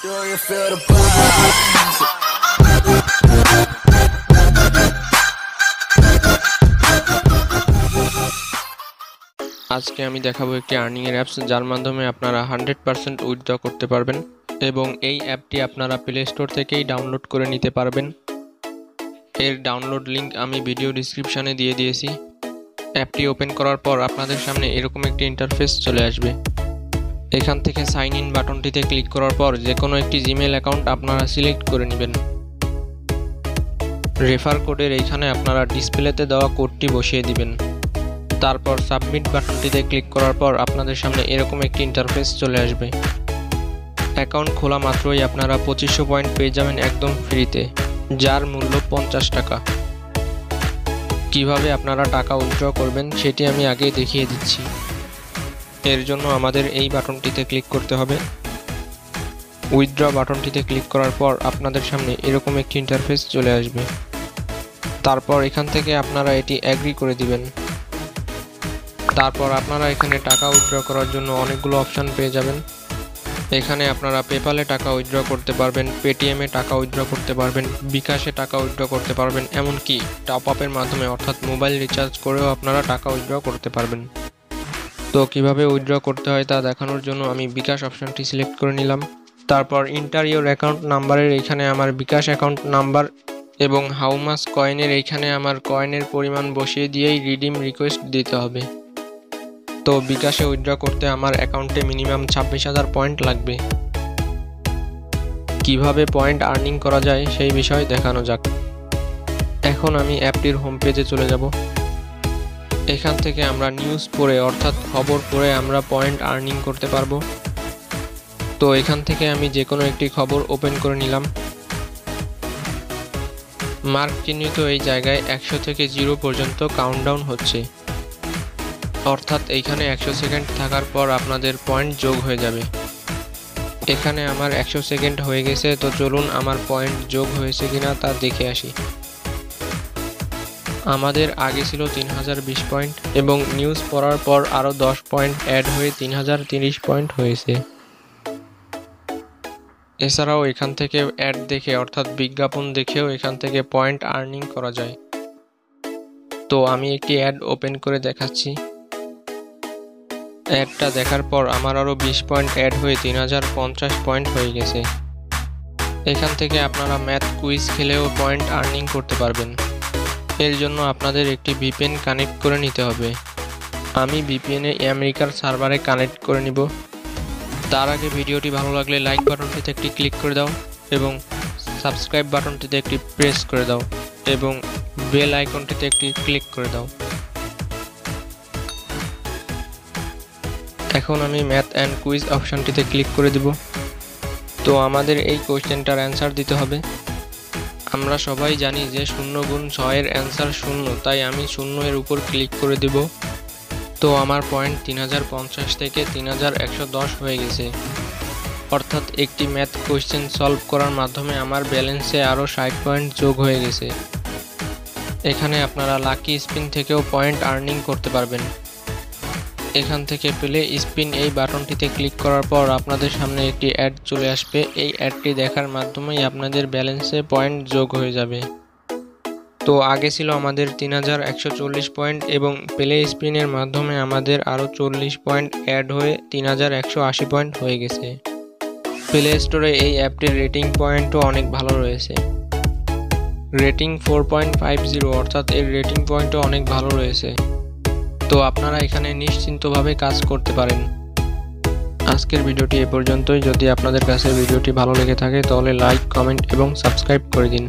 Do you feel the vibes? আজকে আমি দেখাবো একটি আর্নিং এর অ্যাপস যার মাধ্যমে আপনারা 100% উইথড্র করতে পারবেন এবং এই অ্যাপটি আপনারা প্লে স্টোর থেকেই ডাউনলোড করে নিতে পারবেন। এর ডাউনলোড লিংক আমি ভিডিও ডেসক্রিপশনে দিয়ে দিয়েছি। অ্যাপটি ওপেন করার পর আপনাদের সামনে এরকম একটি ইন্টারফেস চলে আসবে। এখান থেকে সাইন ইন বাটনটিতে ক্লিক করার পর যে কোনো একটি জিমেইল অ্যাকাউন্ট আপনারা সিলেক্ট করে নেবেন। রেফার কোডের এইখানে আপনারা ডিসপ্লেতে দেওয়া কোডটি বসিয়ে দিবেন। তারপর সাবমিট বাটনটিতে ক্লিক করার পর আপনাদের সামনে এরকম একটি ইন্টারফেস চলে আসবে। অ্যাকাউন্ট খোলা মাত্রই আপনারা 2500 পয়েন্ট পেয়ে যাবেন একদম ফ্রিতে, যার মূল্য 50 টাকা। কিভাবে আপনারা টাকা উইথড্র করবেন সেটি আমি আগেই দেখিয়ে দিচ্ছি। এর জন্য আমাদের এই বাটনটিতে ক্লিক করতে হবে। উইথড্র বাটনটিতে ক্লিক করার পর আপনাদের সামনে এরকম একটি ইন্টারফেস চলে আসবে। তারপর এখান থেকে আপনারা এটি এগ্রি করে দিবেন। তারপর আপনারা এখানে টাকা উইথড্র করার জন্য অনেকগুলো অপশান পেয়ে যাবেন। এখানে আপনারা পেপ্যালে টাকা উইথড্র করতে পারবেন, পেটিএমে টাকা উইথড্র করতে পারবেন, বিকাশে টাকা উইথড্র করতে পারবেন, এমনকি টপ আপের মাধ্যমে অর্থাৎ মোবাইল রিচার্জ করেও আপনারা টাকা উইথড্র করতে পারবেন। তো কিভাবে উইথড্র করতে হয় তা দেখানোর জন্য আমি বিকাশ অপশানটি সিলেক্ট করে নিলাম। তারপর ইন্টার ইওর অ্যাকাউন্ট নাম্বারের এইখানে আমার বিকাশ অ্যাকাউন্ট নাম্বার এবং হাউ মাচ কয়েনের এইখানে আমার কয়েনের পরিমাণ বসিয়ে দিয়েই রিডিম রিকোয়েস্ট দিতে হবে। তো বিকাশে উইথড্র করতে আমার অ্যাকাউন্টে মিনিমাম 26,000 পয়েন্ট লাগবে। কিভাবে পয়েন্ট আর্নিং করা যায় সেই বিষয়ে দেখানো যাক। এখন আমি অ্যাপটির হোম পেজে চলে যাব। এখান থেকে আমরা নিউজ পড়ে অর্থাৎ খবর পড়ে আমরা পয়েন্ট আর্নিং করতে পারবো। তো এখান থেকে আমি যে কোনো একটি খবর ওপেন করে নিলাম। মার্ক চিহ্নিত এই জায়গায় 100 থেকে 0 পর্যন্ত কাউন্টডাউন হচ্ছে, অর্থাৎ এইখানে 100 সেকেন্ড থাকার পর আপনাদের পয়েন্ট যোগ হয়ে যাবে। এখানে আমার 100 সেকেন্ড হয়ে গেছে, তো চলুন আমার পয়েন্ট যোগ হয়েছে কিনা তা দেখে আসি। আমাদের আগে ছিল 3020 পয়েন্ট এবং নিউজ পড়ার পর আরও 10 পয়েন্ট অ্যাড হয়ে 3030 পয়েন্ট হয়েছে। এছাড়াও এখান থেকে অ্যাড দেখে অর্থাৎ বিজ্ঞাপন দেখেও এখান থেকে পয়েন্ট আর্নিং করা যায়। তো আমি একটি অ্যাড ওপেন করে দেখাচ্ছি। অ্যাডটা দেখার পর আমার আরও 20 পয়েন্ট অ্যাড হয়ে 3050 পয়েন্ট হয়ে গেছে। এখান থেকে আপনারা ম্যাথ কুইজ খেলেও পয়েন্ট আর্নিং করতে পারবেন। এর জন্য আপনাদের একটি ভিপিএন কানেক্ট করে নিতে হবে। আমি ভিপিএনে আমেরিকার সার্ভারে কানেক্ট করে নিব। তার আগে ভিডিওটি ভালো লাগলে লাইক বাটনটিতে একটি ক্লিক করে দাও এবং সাবস্ক্রাইব বাটনটিতে একটি প্রেস করে দাও এবং বেল আইকনটিতে একটি ক্লিক করে দাও। এখন আমি ম্যাথ অ্যান্ড কুইজ অপশানটিতে ক্লিক করে দিব। তো আমাদের এই কোয়েশ্চেনটার অ্যান্সার দিতে হবে। আমরা সবাই জানি যে 0 গুণ 6 এর অ্যান্সার 0, তাই আমি 0 এর উপর ক্লিক করে দিব। তো আমার পয়েন্ট 3050 থেকে 3110 হয়ে গেছে, অর্থাৎ একটি ম্যাথ কোয়েশ্চেন সলভ করার মাধ্যমে আমার ব্যালেন্সে আরও 60 পয়েন্ট যোগ হয়ে গেছে। এখানে আপনারা লাকি স্পিন থেকেও পয়েন্ট আর্নিং করতে পারবেন। এখান থেকে প্লে স্পিন এই বাটনটিতে ক্লিক করার পর আপনাদের সামনে একটি অ্যাড চলে আসবে। এই অ্যাডটি দেখার মাধ্যমেই আপনাদের ব্যালেন্সে পয়েন্ট যোগ হয়ে যাবে। তো আগে ছিল আমাদের 3140 পয়েন্ট এবং প্লে স্পিনের মাধ্যমে আমাদের আরও 40 পয়েন্ট অ্যাড হয়ে 3180 পয়েন্ট হয়ে গেছে। প্লে স্টোরে এই অ্যাপটির রেটিং পয়েন্টও অনেক ভালো রয়েছে। রেটিং 4.50, অর্থাৎ এর রেটিং পয়েন্টও অনেক ভালো রয়েছে। তো আপনারা এখানে নিশ্চিন্তভাবে কাজ করতে পারেন। আজকের ভিডিওটি এ পর্যন্তই। যদি আপনাদের কাছে ভিডিওটি ভালো লেগে থাকে তাহলে লাইক, কমেন্ট এবং সাবস্ক্রাইব করে দিন।